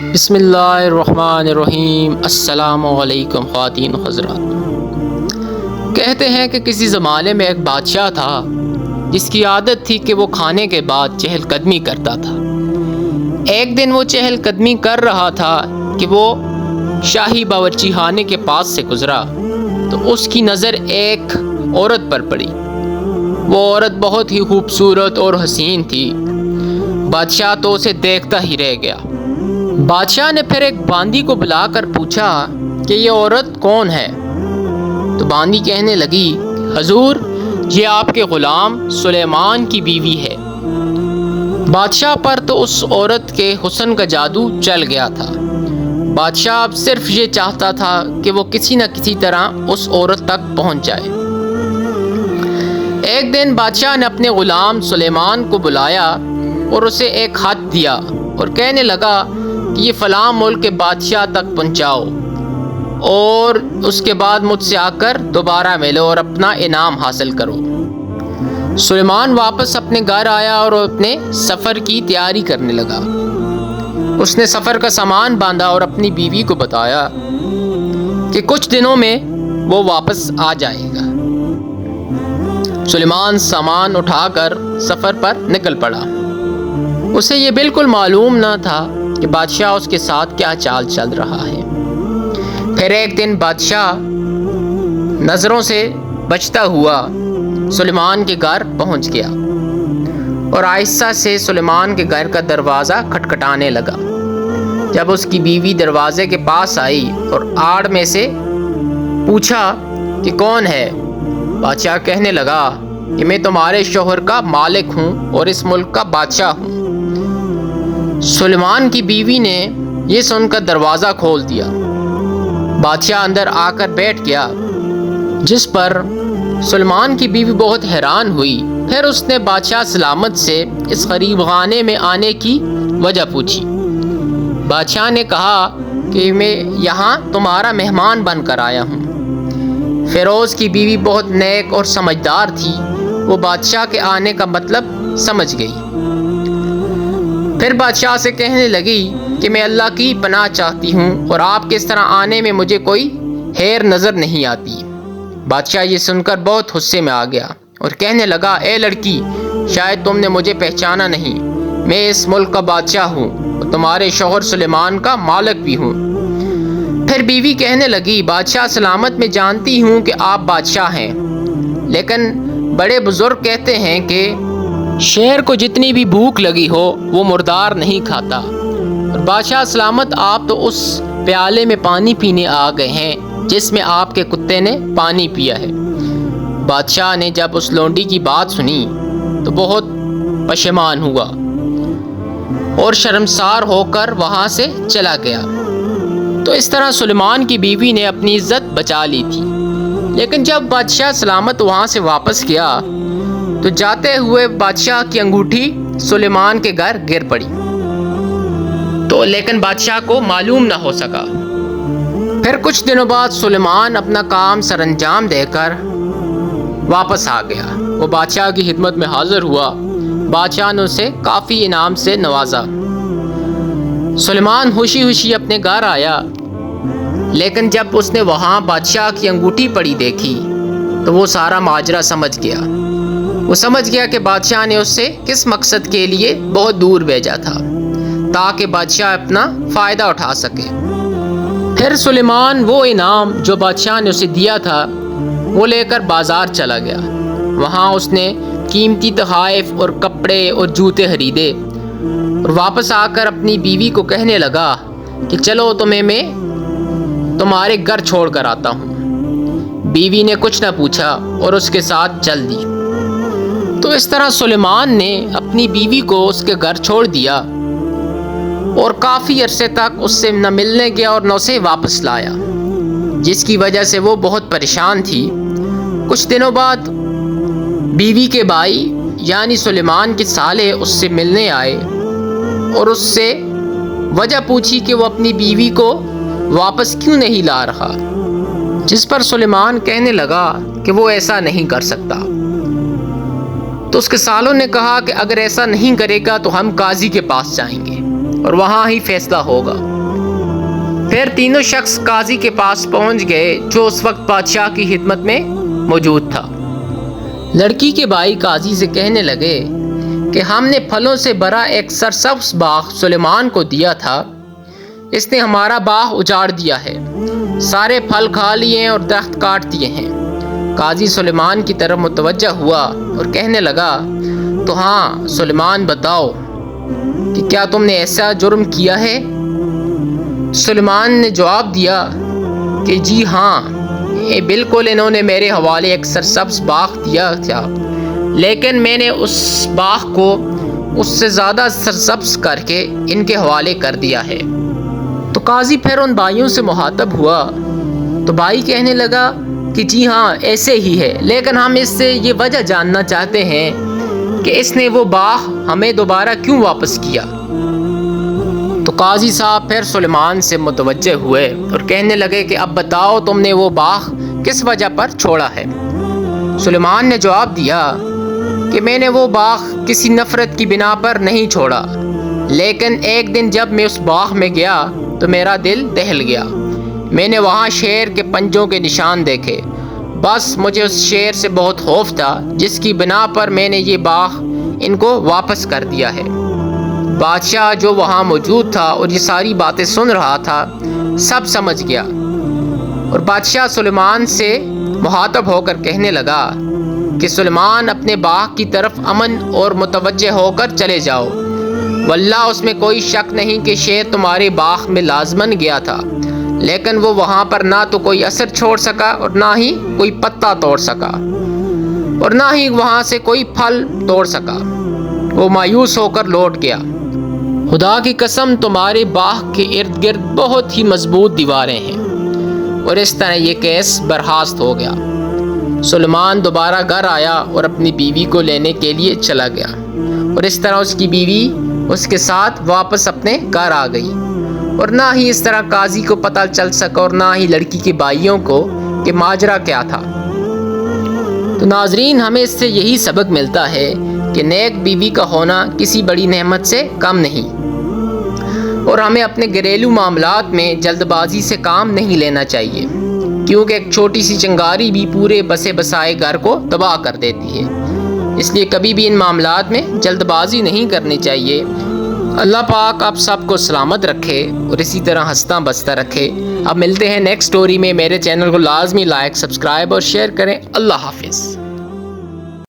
بسم اللہ الرحمن الرحیم۔ السلام علیکم خواتین و حضرات۔ کہتے ہیں کہ کسی زمانے میں ایک بادشاہ تھا جس کی عادت تھی کہ وہ کھانے کے بعد چہل قدمی کرتا تھا۔ ایک دن وہ چہل قدمی کر رہا تھا کہ وہ شاہی باورچی خانے کے پاس سے گزرا تو اس کی نظر ایک عورت پر پڑی۔ وہ عورت بہت ہی خوبصورت اور حسین تھی۔ بادشاہ تو اسے دیکھتا ہی رہ گیا۔ بادشاہ نے پھر ایک باندی کو بلا کر پوچھا کہ یہ عورت کون ہے؟ تو باندی کہنے لگی، حضور یہ آپ کے غلام سلیمان کی بیوی ہے۔ بادشاہ پر تو اس عورت کے حسن کا جادو چل گیا تھا۔ بادشاہ اب صرف یہ چاہتا تھا کہ وہ کسی نہ کسی طرح اس عورت تک پہنچ جائے۔ ایک دن بادشاہ نے اپنے غلام سلیمان کو بلایا اور اسے ایک خط دیا اور کہنے لگا کہ یہ فلاں ملک کے بادشاہ تک پہنچاؤ اور اس کے بعد مجھ سے آ کر دوبارہ ملو اور اپنا انعام حاصل کرو۔ سلیمان واپس اپنے گھر آیا اور اپنے سفر کی تیاری کرنے لگا۔ اس نے سفر کا سامان باندھا اور اپنی بیوی کو بتایا کہ کچھ دنوں میں وہ واپس آ جائے گا۔ سلیمان سامان اٹھا کر سفر پر نکل پڑا۔ اسے یہ بالکل معلوم نہ تھا کہ بادشاہ اس کے ساتھ کیا چال چل رہا ہے۔ پھر ایک دن بادشاہ نظروں سے بچتا ہوا سلیمان کے گھر پہنچ گیا اور آہستہ سے سلیمان کے گھر کا دروازہ کھٹکھٹانے لگا۔ جب اس کی بیوی دروازے کے پاس آئی اور آڑ میں سے پوچھا کہ کون ہے، بادشاہ کہنے لگا کہ میں تمہارے شوہر کا مالک ہوں اور اس ملک کا بادشاہ ہوں۔ سلیمان کی بیوی نے یہ سن کر دروازہ کھول دیا۔ بادشاہ اندر آ کر بیٹھ گیا، جس پر سلیمان کی بیوی بہت حیران ہوئی۔ پھر اس نے بادشاہ سلامت سے اس غریب خانے میں آنے کی وجہ پوچھی۔ بادشاہ نے کہا کہ میں یہاں تمہارا مہمان بن کر آیا ہوں۔ فیروز کی بیوی بہت نیک اور سمجھدار تھی۔ وہ بادشاہ کے آنے کا مطلب سمجھ گئی۔ پھر بادشاہ سے کہنے لگی کہ میں اللہ کی پناہ چاہتی ہوں اور آپ کے اس طرح آنے میں مجھے کوئی خیر نظر نہیں آتی۔ بادشاہ یہ سن کر بہت غصے میں آ گیا اور کہنے لگا، اے لڑکی، شاید تم نے مجھے پہچانا نہیں۔ میں اس ملک کا بادشاہ ہوں اور تمہارے شوہر سلیمان کا مالک بھی ہوں۔ پھر بیوی کہنے لگی، بادشاہ سلامت، میں جانتی ہوں کہ آپ بادشاہ ہیں، لیکن بڑے بزرگ کہتے ہیں کہ شیر کو جتنی بھی بھوک لگی ہو وہ مردار نہیں کھاتا، اور بادشاہ سلامت، آپ تو اس پیالے میں پانی پینے آ گئے ہیں جس میں آپ کے کتے نے پانی پیا ہے۔ بادشاہ نے جب اس لونڈی کی بات سنی تو بہت پشیمان ہوا اور شرمسار ہو کر وہاں سے چلا گیا۔ تو اس طرح سلیمان کی بیوی نے اپنی عزت بچا لی تھی۔ لیکن جب بادشاہ سلامت وہاں سے واپس گیا تو جاتے ہوئے بادشاہ کی انگوٹھی سلیمان کے گھر گر پڑی، لیکن بادشاہ کو معلوم نہ ہو سکا۔ پھر کچھ دنوں بعد سلیمان اپنا کام سر انجام دے کر واپس آ گیا۔ وہ بادشاہ کی خدمت میں حاضر ہوا۔ بادشاہ نے اسے کافی انعام سے نوازا۔ سلیمان خوشی خوشی اپنے گھر آیا، لیکن جب اس نے وہاں بادشاہ کی انگوٹھی پڑی دیکھی تو وہ سارا ماجرا سمجھ گیا۔ وہ سمجھ گیا کہ بادشاہ نے اس سے کس مقصد کے لیے بہت دور بھیجا تھا، تاکہ بادشاہ اپنا فائدہ اٹھا سکے۔ پھر سلیمان وہ انعام جو بادشاہ نے اسے دیا تھا وہ لے کر بازار چلا گیا۔ وہاں اس نے قیمتی تحائف اور کپڑے اور جوتے خریدے اور واپس آ کر اپنی بیوی کو کہنے لگا کہ چلو تمہیں میں تمہارے گھر چھوڑ کر آتا ہوں۔ بیوی نے کچھ نہ پوچھا اور اس کے ساتھ چل دی۔ تو اس طرح سلیمان نے اپنی بیوی کو اس کے گھر چھوڑ دیا اور کافی عرصے تک اس سے نہ ملنے گیا اور نہ اسے واپس لایا، جس کی وجہ سے وہ بہت پریشان تھی۔ کچھ دنوں بعد بیوی کے بھائی یعنی سلیمان کے سالے اس سے ملنے آئے اور اس سے وجہ پوچھی کہ وہ اپنی بیوی کو واپس کیوں نہیں لا رہا، جس پر سلیمان کہنے لگا کہ وہ ایسا نہیں کر سکتا۔ تو اس کے سالوں نے کہا کہ اگر ایسا نہیں کرے گا تو ہم قاضی کے پاس جائیں گے اور وہاں ہی فیصلہ ہوگا۔ پھر تینوں شخص قاضی کے پاس پہنچ گئے جو اس وقت بادشاہ کی خدمت میں موجود تھا۔ لڑکی کے بھائی قاضی سے کہنے لگے کہ ہم نے پھلوں سے بھرا ایک سرسبز باغ سلیمان کو دیا تھا، اس نے ہمارا باغ اجاڑ دیا ہے، سارے پھل کھا لیے ہیں اور درخت کاٹ دیے ہیں۔ قاضی سلیمان کی طرف متوجہ ہوا اور کہنے لگا، تو ہاں سلیمان بتاؤ کہ کیا تم نے ایسا جرم کیا ہے؟ سلیمان نے جواب دیا کہ جی ہاں، بالکل انہوں نے میرے حوالے ایک سرسبز باغ دیا تھا، لیکن میں نے اس باغ کو اس سے زیادہ سرسبز کر کے ان کے حوالے کر دیا ہے۔ تو قاضی پھر ان بھائیوں سے مخاطب ہوا تو بھائی کہنے لگا کہ جی ہاں ایسے ہی ہے، لیکن ہم اس سے یہ وجہ جاننا چاہتے ہیں کہ اس نے وہ باغ ہمیں دوبارہ کیوں واپس کیا۔ تو قاضی صاحب پھر سلیمان سے متوجہ ہوئے اور کہنے لگے کہ اب بتاؤ تم نے وہ باغ کس وجہ پر چھوڑا ہے؟ سلیمان نے جواب دیا کہ میں نے وہ باغ کسی نفرت کی بنا پر نہیں چھوڑا، لیکن ایک دن جب میں اس باغ میں گیا تو میرا دل دہل گیا، میں نے وہاں شیر کے پنجوں کے نشان دیکھے، بس مجھے اس شیر سے بہت خوف تھا، جس کی بنا پر میں نے یہ باغ ان کو واپس کر دیا ہے۔ بادشاہ جو وہاں موجود تھا اور یہ ساری باتیں سن رہا تھا سب سمجھ گیا، اور بادشاہ سلیمان سے مخاطب ہو کر کہنے لگا کہ سلیمان اپنے باغ کی طرف امن اور متوجہ ہو کر چلے جاؤ، واللہ اس میں کوئی شک نہیں کہ شیر تمہارے باغ میں لازماً گیا تھا، لیکن وہ وہاں پر نہ تو کوئی اثر چھوڑ سکا اور نہ ہی کوئی پتا توڑ سکا اور نہ ہی وہاں سے کوئی پھل توڑ سکا، وہ مایوس ہو کر لوٹ گیا۔ خدا کی قسم تمہارے باغ کے ارد گرد بہت ہی مضبوط دیواریں ہیں۔ اور اس طرح یہ کیس برخاست ہو گیا۔ سلیمان دوبارہ گھر آیا اور اپنی بیوی کو لینے کے لیے چلا گیا، اور اس طرح اس کی بیوی اس کے ساتھ واپس اپنے گھر آ گئی، اور نہ ہی اس طرح قاضی کو پتہ چل سکا اور نہ ہی لڑکی کے بھائیوں کو کہ ماجرا کیا تھا۔ تو ناظرین، ہمیں اس سے یہی سبق ملتا ہے کہ نیک بیوی کا ہونا کسی بڑی نعمت سے کم نہیں، اور ہمیں اپنے گھریلو معاملات میں جلد بازی سے کام نہیں لینا چاہیے، کیونکہ ایک چھوٹی سی چنگاری بھی پورے بسے بسائے گھر کو تباہ کر دیتی ہے۔ اس لیے کبھی بھی ان معاملات میں جلد بازی نہیں کرنی چاہیے۔ اللہ پاک آپ سب کو سلامت رکھے اور اسی طرح ہنستا بستا رکھے۔ اب ملتے ہیں نیکسٹ سٹوری میں۔ میرے چینل کو لازمی لائک، سبسکرائب اور شیئر کریں۔ اللہ حافظ۔